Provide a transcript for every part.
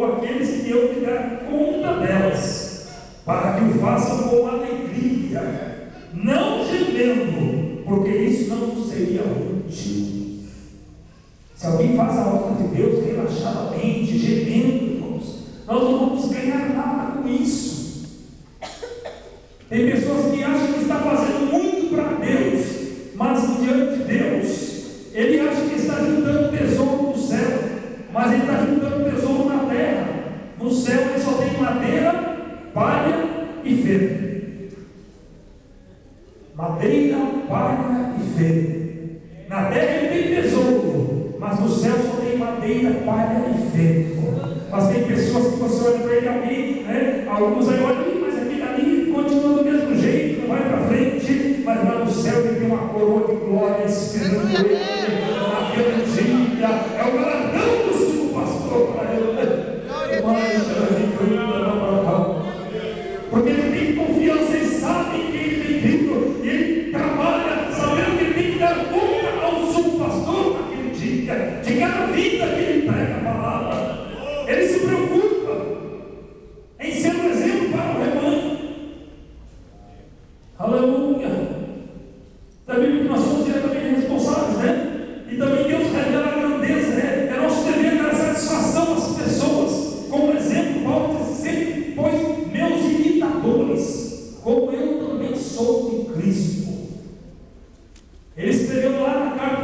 ou aqueles que eu me dar conta delas, para que o façam com alegria, não gemendo, porque isso não seria útil. Se alguém faz a obra de Deus relaxadamente, gemendo, irmãos, nós não vamos ganhar nada com isso. Tem pessoas que acham que está fazendo muito para Deus, mas diante de Deus, ele acha que está juntando tesouro no céu, mas ele está juntando tesouro na terra. No céu ele só tem madeira, palha e feno. Madeira, palha e feno. Na terra ele tem tesouro, mas no céu só tem madeira, palha e feno. Mas tem pessoas que você olha para ele ali, né? Alguns aí olham, mas aquele ali continua do mesmo jeito, não vai para frente, mas lá no céu ele tem uma coroa de glória esperando ele naquele dia. É o galardão do sumo pastor para ele. Porque ele tem confiança, ele sabe que ele tem crido, e ele trabalha sabendo que ele tem que dar conta ao sumo pastor naquele dia, de cada vida que ele prega a palavra. Ele se preocupa em ser um exemplo para o rebanho. Aleluia. Da Bíblia que nós somos diretamente responsáveis, né? E também Deus revela a grandeza, né? É nosso dever dar satisfação às pessoas. Como exemplo, Paulo diz sempre: pois meus imitadores, como eu também sou de Cristo. Ele escreveu lá na carta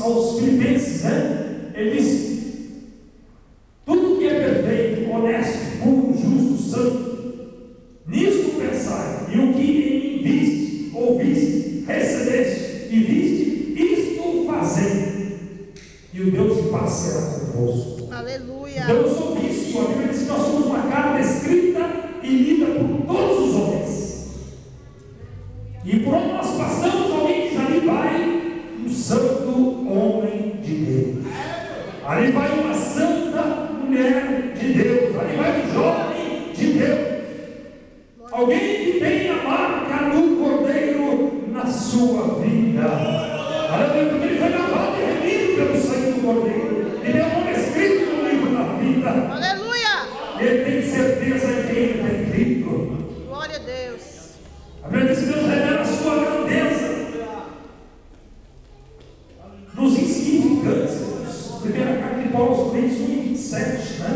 aos Filipenses, né? Ele disse: tudo que é perfeito, honesto, puro, justo, santo, nisto pensai, e o que em mim viste, ouviste, recebeste e viste, isto fazei, e o Deus de paz será convosco. Aleluia. Então eu sou visto, a Bíblia diz que nós somos uma carta escrita e lida por todos os homens, e por onde nós passamos, alguém diz: ali vai um santo homem de Deus, ali vai uma santa mulher de Deus, ali vai um jovem de Deus, alguém que tem a marca do Cordeiro na sua vida. Aleluia, porque ele foi lavado e remido pelo sangue do Cordeiro, e tem o nome escrito no livro da vida. Aleluia. Ele tem certeza em quem ele tem crido. Glória a Deus. A Bíblia diz que Deus revela a sua grandeza nos insignificantes. Primeira carta de Paulo aos Coríntios 1:27, né?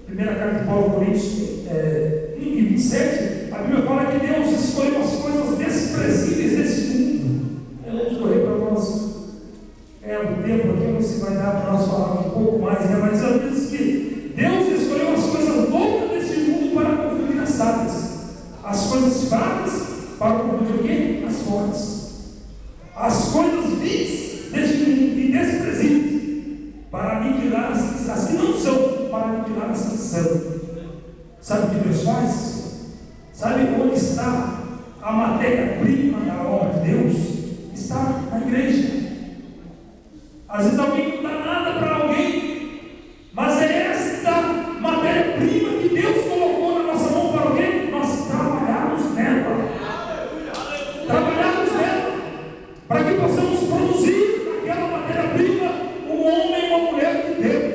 Primeira carta de Paulo aos Coríntios 1:27, a Bíblia fala que Deus escolheu as coisas desprezíveis desse mundo. Vamos correr para nós. O tempo aqui não se vai dar para nós falar um pouco mais, né? Mas ela diz que Deus escolheu as coisas loucas desse mundo para confundir as sábias, as coisas fracas para confundir o quê? As fortes, as coisas vis deste mundo e desprezíveis para aniquilar as que não são, para aniquilar as que são. Sabe o que Deus faz? Sabe onde está a matéria-prima da obra de Deus? Está na igreja. Às vezes alguém não dá nada para alguém, mas é esta matéria-prima que Deus colocou na nossa mão para alguém, nós trabalharmos nela. Trabalharmos nela, para que possamos produzir naquela matéria-prima um homem e uma mulher de Deus.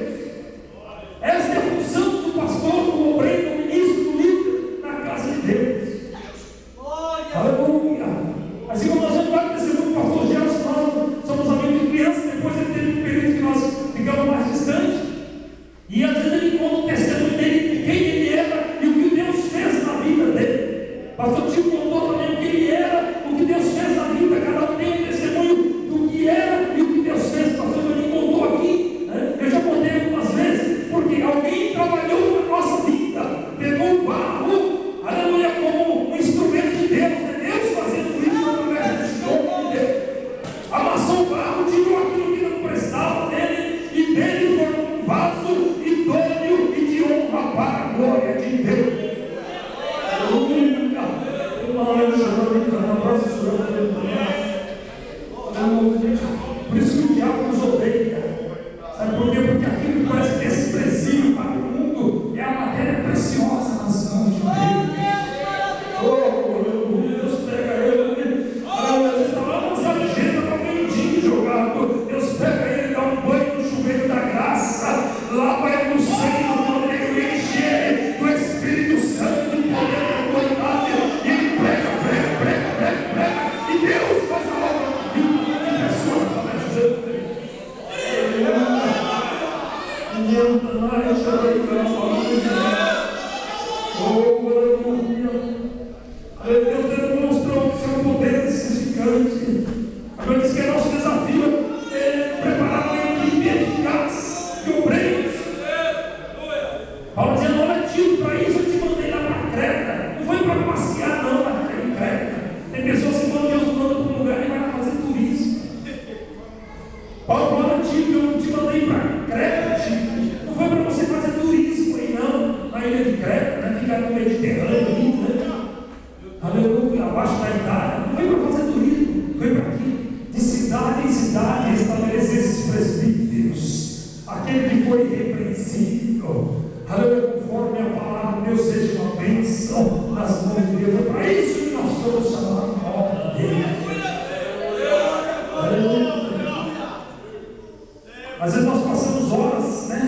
Esta é a função do pastor, do obreiro, do ministro, do líder na casa de Deus. Aleluia. Assim como nós vamos lá nesse grupo, pastor Gerson, nós somos amigos de criança, depois ele teve um período Deus demonstrou o seu poder gigante. Agora diz que é nosso desafio preparar uma equipe eficaz de obreiros. Paulo dizendo: olha, tio, para isso eu te mandei lá para Creta. Não foi para passear, não, lá em Creta. Tem pessoas que quando Deus manda para um lugar e vai lá fazer turismo. Paulo falou: olha, tio, eu te mandei para Creta, tio. Não foi para você fazer turismo aí, não. Na ilha de Creta, né? Ficar no Mediterrâneo ali, né? Aleluia, abaixo da Itália. Não foi para fazer turismo, foi para aqui. De cidade em cidade estabelecer esses presbíteros. Aquele que foi irrepreensível. Aleluia, conforme a palavra de Deus seja uma bênção nas mãos de Deus. É para isso que nós estamos chamando a obra de Deus. Aleluia. Às vezes nós passamos horas, né,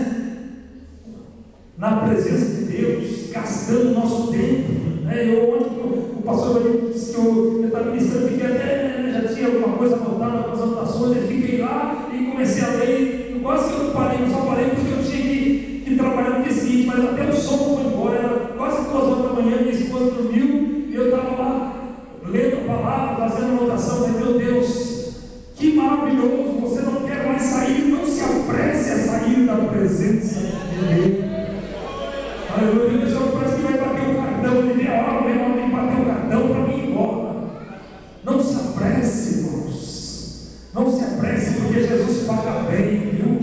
na presença de Deus, gastando nosso tempo. Ontem o pastor disse que eu estava ministrando, fiquei até, já tinha alguma coisa anotada, algumas anotações, eu fiquei lá e comecei a ler. Quase que eu parei, eu só parei porque eu tinha que trabalhar no dia seguinte, mas até o sono foi embora. Era quase 2 horas da manhã, minha esposa dormiu e eu estava lá lendo a palavra, fazendo anotação. Falei: meu Deus, que maravilhoso! Você não quer mais sair, não se apresse a sair da presença de Deus. Aleluia. A pessoa parece que vai bater o cartão, ele vê a hora, vem lá, tem que bater o cartão para mim ir embora. Não se apresse, irmãos. Não se apresse, porque Jesus paga bem, viu?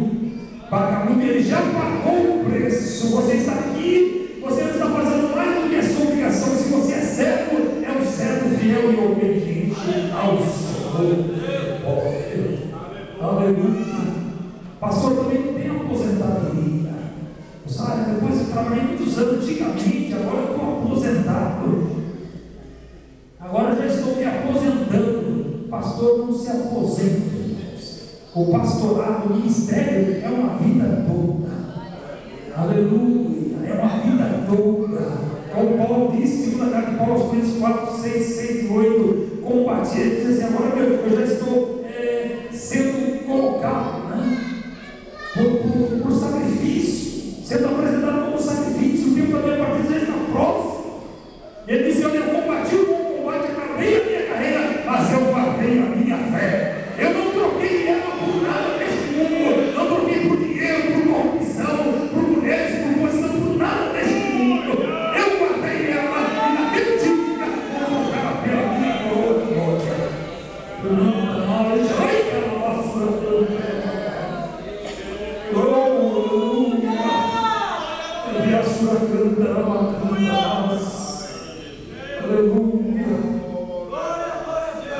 Paga muito, ele já pagou o preço. Você está aqui, você não está fazendo mais do que a sua obrigação. Se você é servo, é um servo fiel e obediente ao Senhor. Aleluia. Pastor também não tem aposentadoria. Sabe, depois eu trabalhei muitos anos antigamente, agora eu estou aposentado. Agora já estou me aposentando. Pastor não se aposenta. O pastorado, o ministério é uma vida toda. Aleluia, é uma vida toda. Como Paulo disse, segunda carta de Paulo aos Coríntios 4, 6, 7 e 8, combate. Ele diz assim: agora eu já estou sendo colocado, né, por sacrifício, sendo apresentado como sacrifício. O tempo da minha partida já está próximo. Ele disse: olha, eu combati o bom combate, acabei a minha carreira, mas eu guardei a minha fé. Eu não troquei ela por nada neste mundo. Não troquei por dinheiro, por corrupção, por mulheres, por posição, por nada neste mundo. Eu guardei ela e naquele dia vou trocar pela minha glória. Aleluia.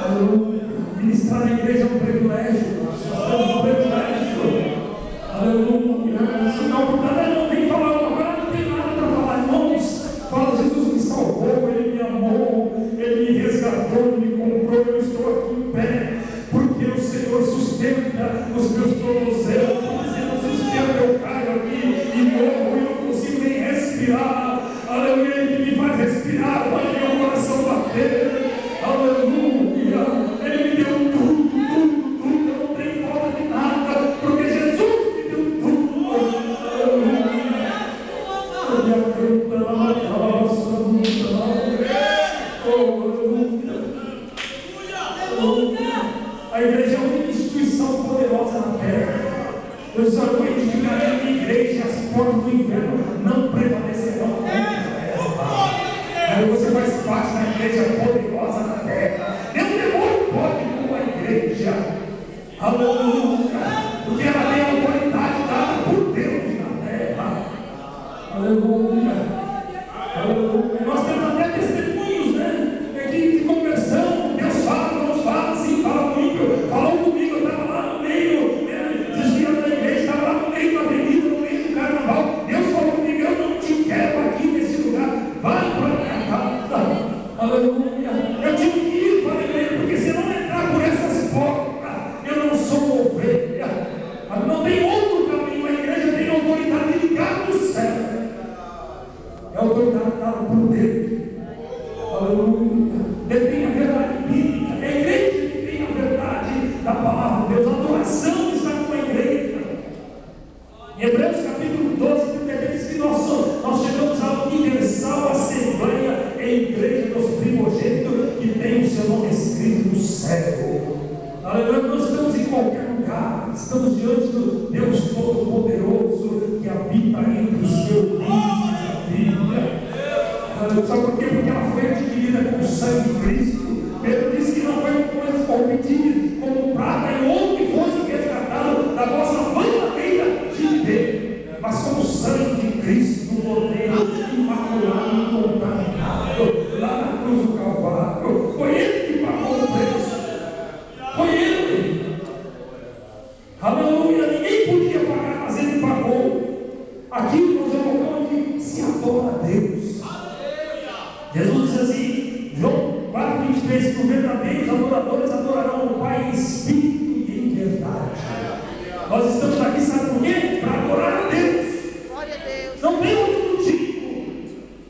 Aleluia. Ministrar na igreja é um privilégio. Nós temos um privilégio. Aleluia. Se não, não tem que falar agora, não tem nada para falar, irmãos. Fala: Jesus me salvou, Ele me amou, Ele me resgatou, Ele me comprou. Eu estou aqui em pé, porque o Senhor sustenta os meus tornozelos. Se não sustenta, eu caio aqui e morro e não consigo nem respirar. Aleluia. Ele me faz respirar, faz meu coração bater. Aleluia. Ele me deu tudo, tudo, tudo. Eu não tenho falta de nada, porque Jesus me deu tudo. Aleluia. A igreja é uma instituição poderosa na terra. Eu só vou edificar a minha igreja e as portas do inferno não prevalecerão contra ela. Aí você faz parte da igreja poderosa na terra. Nenhum demônio pode com a igreja. Aleluia. Porque ela tem a autoridade dada por Deus na terra. Aleluia. Aleluia. Nós temos até testemunhos, né? De conversão. Deus fala, Deus fala, sim, fala comigo. Falou comigo, eu estava lá no meio, desviando da igreja, estava lá no meio da avenida, no meio do carnaval. Deus falou Hebreus capítulo 12, diz que nós chegamos à universal assembleia em igreja dos primogênitos que tem o seu nome escrito no céu. Aleluia, nós estamos em qualquer lugar, estamos diante do Deus Todo-Poderoso que habita entre os seus livros da Bíblia. Sabe por quê? Porque ela foi adquirida com o sangue de Cristo. Pedro disse que não foi coisa competida como prata e ouro que fosse resgatado da vossa verdadeira de viver, mas com o sangue de Cristo, do Cordeiro imaculado e incontaminado, lá na cruz do Calvário. Foi Ele que pagou o preço. Foi Ele. Aleluia. Ninguém podia pagar, mas Ele pagou. Aqui nós evocamos que se adora a Deus. Jesus diz assim, João 4,23, que os verdadeiros adoradores adorarão o Pai em espírito e em verdade. Nós estamos aqui, sabe por quê? Para adorar a Deus. Glória a Deus. Não tem outro motivo.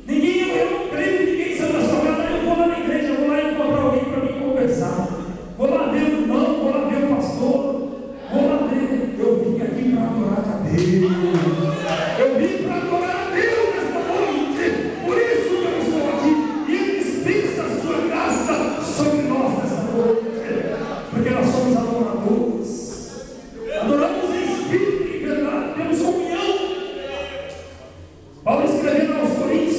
Eu não creio que ninguém saiu da sua casa. Eu vou lá na igreja, eu vou lá encontrar alguém para me conversar. Vou lá ver o irmão, vou lá ver o pastor. Vou lá ver. Eu vim aqui para adorar a Deus. Eu vim para adorar a Deus nesta noite. Por isso que eu estou aqui. E Ele dispensa a sua graça sobre nós nesta noite. Porque nós somos adoradores. Adoramos em espírito e em verdade. Temos comunhão. Paulo escrevendo aos Coríntios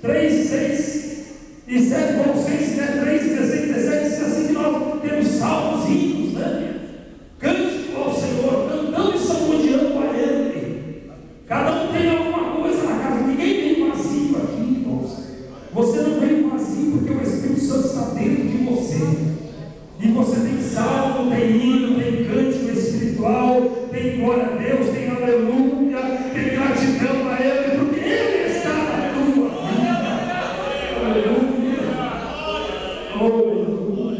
3, 6 e 7, Colossenses 3, 16, 17, diz assim que nós temos salmos, hinos, cântico ao Senhor, cantando e salmodiando a Ele. Cada um tem alguma coisa na casa, ninguém vem vazio aqui, irmãos. Você não vem vazio porque o Espírito Santo está dentro de você. E você tem salmo, tem hino, tem cântico espiritual, tem glória a Deus, tem aleluia, tem gratidão a Ele, porque Ele está na tua vida. Aleluia. Aleluia.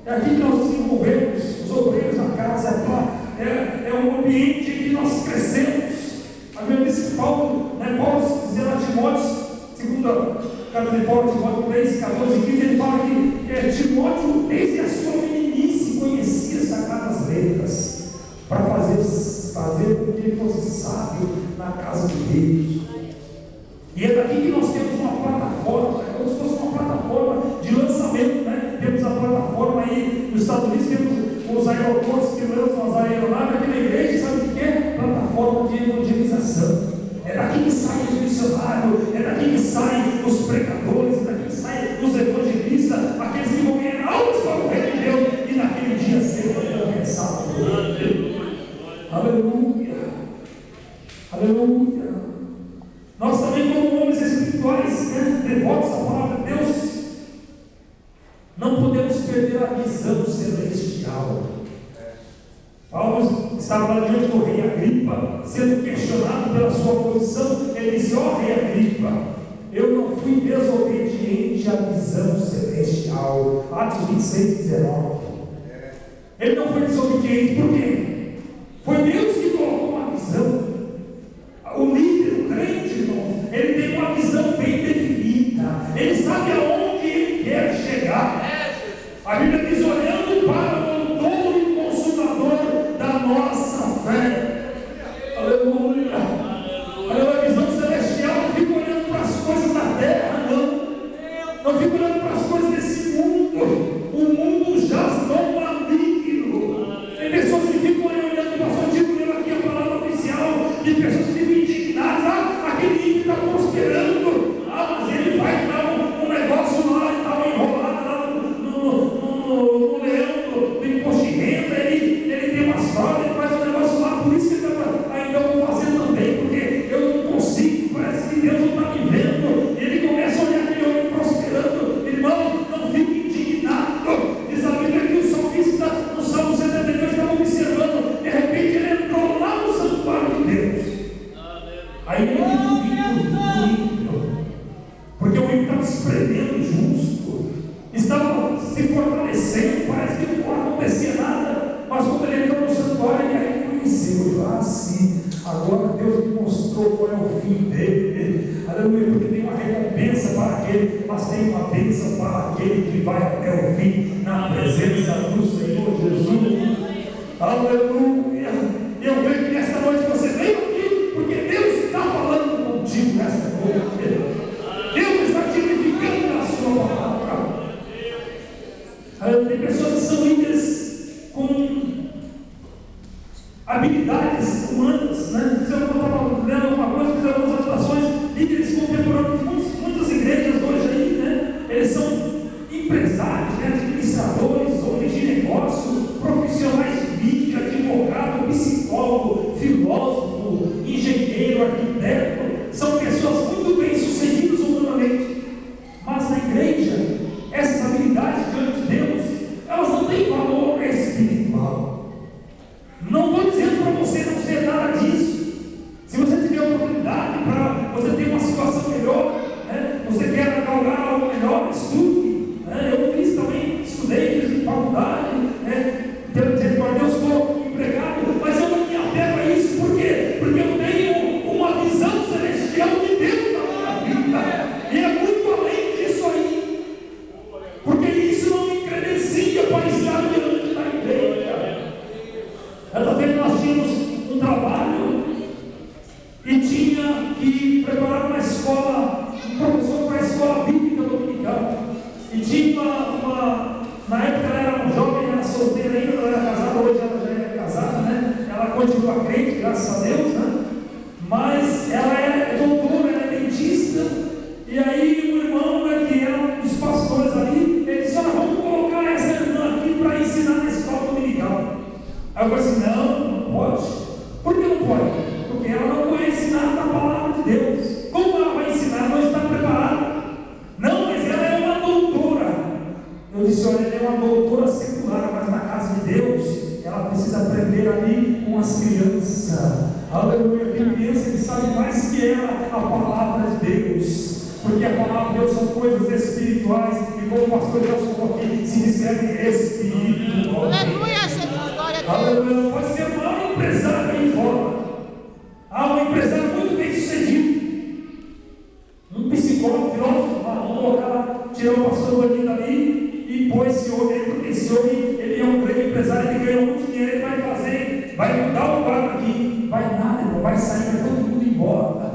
É aqui que nós nos envolvemos, os obreiros da casa, é um ambiente em que nós crescemos. A Bíblia diz que Paulo dizendo a Timóteo, segunda carta de Paulo, Timóteo 3, 14 e 15, ele fala que Timóteo, desde a sua meninice, conhecia as sagradas letras, para fazer com que ele fosse sábio na casa de Deus. E é daqui que nós temos uma plataforma, é como se fosse uma plataforma de lançamento, Temos a plataforma aí nos Estados Unidos, temos os aeroportos que lançam as aeronaves aqui na igreja, sabe o que é? Plataforma de evangelização. É daqui que saem os missionários, é daqui que saem os pregadores, é daqui que saem os evangelistas, aqueles que vão ganhar almas para o reino de Deus e naquele dia ser recompensado por Deus. Aleluia. Aleluia. Nós também, como homens espirituais, devotos à palavra de Deus, não podemos perder a visão celestial. Paulo estava lá diante do rei Agripa, sendo questionado pela sua posição. Ele disse: ó rei Agripa, eu não fui desobediente à visão celestial. Atos 26, 19. Ele não foi desobediente, por quê? Foi Deus que colocou uma visão. O líder, o crente, irmãos, ele tem uma visão bem definida. Ele sabe aonde ele quer chegar. A Bíblia diz: olhando para o autor e consumador da nossa fé. Aleluia. Aleluia. A visão celestial não fica olhando para as coisas da terra, não fica olhando para as coisas desse mundo. O mundo jaz no maligno. Tem pessoas que ficam olhando para o tipo lendo aqui a palavra oficial, de pessoas que ficam indignadas. Aquele ímpio está prosperando, mas ele vai dar um negócio lá e tal, enrolado lá no leão do imposto de renda. Ele tem umas fraudes, ele faz um negócio lá, por isso que ele está ainda vou fazer também, porque eu não consigo, parece que Deus não está me vendo. Ele começa a olhar aquele homem prosperando. Irmão, não fique indignado. Diz a Bíblia que o salmista no Salmo 72 estava observando, de repente ele entrou lá no santuário de Deus. Aí ele viu o ímpio, porque o ímpio estava se prendendo justo, estava se fortalecendo, parece que não acontecia nada. Mas quando ele entrou no santuário, ele reconheceu: sim, agora Deus me mostrou qual é o fim dele. Aleluia, porque tem uma recompensa para aquele, mas tem uma bênção para aquele que vai até o fim, na presença do Senhor Jesus. Aleluia. Eu creio que nesta noite você veio graças a Deus, né? Mas ela é doutora, ela é dentista, e aí o irmão, né, que é um dos pastores ali, ele disse: olha, vamos colocar essa irmã aqui para ensinar na escola dominical. Aí eu falei assim: não pode. Por que não pode? Porque ela não conhece nada da palavra de Deus. Como ela vai ensinar? Não está preparada. Não, mas ela é uma doutora. Eu disse: olha, ela é uma doutora secular, mas na casa de Deus ela precisa aprender ali com as crianças. Aleluia. Tem criança que sabe mais que ela a palavra de Deus, porque a palavra de Deus são coisas espirituais, e como o pastor Deus falou aqui, se disserem espiritual. Aleluia, Jesus, glória a Deus. Aleluia. Pode ser o maior empresário aí fora. Há um empresário muito bem sucedido, um psicólogo, filósofo, vamos colocar lá, tirou o pastor Bandido ali e pôs esse homem, porque esse homem, ele é um grande empresário, ele ganhou muito dinheiro, ele vai fazer, vai mudar o quadro aqui, vai nada, irmão, vai sair, vai todo mundo embora,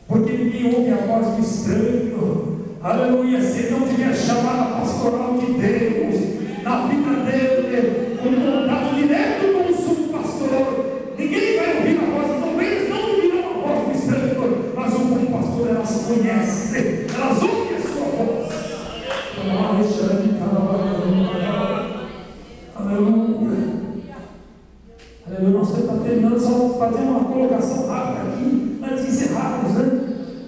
porque ninguém ouve a voz do estranho. Aleluia. Se ele não tiver chamada pastoral de Deus na vida dele, com contato direto com o sumo pastor, ninguém vai ouvir a voz das ovelhas, não ouvirão a voz do estranho, mas o bom pastor, elas conhecem, elas ouvem a sua voz. Aleluia. Aleluia. Nós estamos terminando, só fazer uma colocação rápida aqui, antes de encerrarmos, né?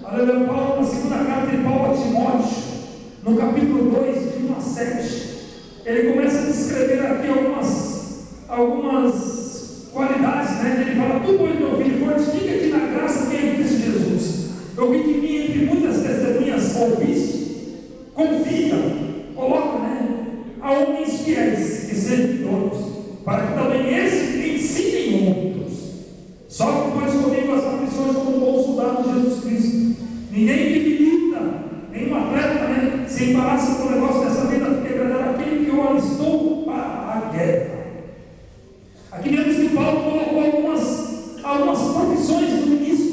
Aleluia. Paulo, na segunda carta de Paulo a Timóteo, no capítulo 2, de 1 a 7, ele começa a descrever aqui algumas qualidades, né? Ele fala: tu, pois, meu filho, fortifica-te na graça que é em Cristo Jesus. Eu vi de mim entre muitas testemunhas ouviste. Confia, coloca, né? A homens fiéis e servidores, para que também esses ensinem outros. Só que pois comigo as aflições como um bom soldado de Jesus Cristo. Ninguém que milita, nenhum atleta, né, se embaraça com o negócio dessa vida, porque agradar aquele que eu alistou para a guerra. Aqui vemos que Paulo colocou algumas profissões do ministro.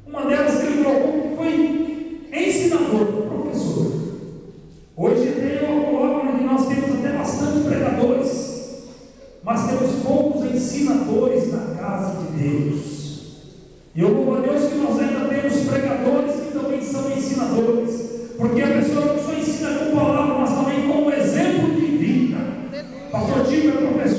Uma delas que ele colocou foi ensinador, professor. Hoje eu coloco que nós temos até bastante pregadores, mas temos poucos ensinadores na casa de Deus. E eu louvo a Deus que nós ainda temos pregadores que também são ensinadores, porque a pessoa não só ensina com palavra, mas também com exemplo de vida. Pastor Tico é professor.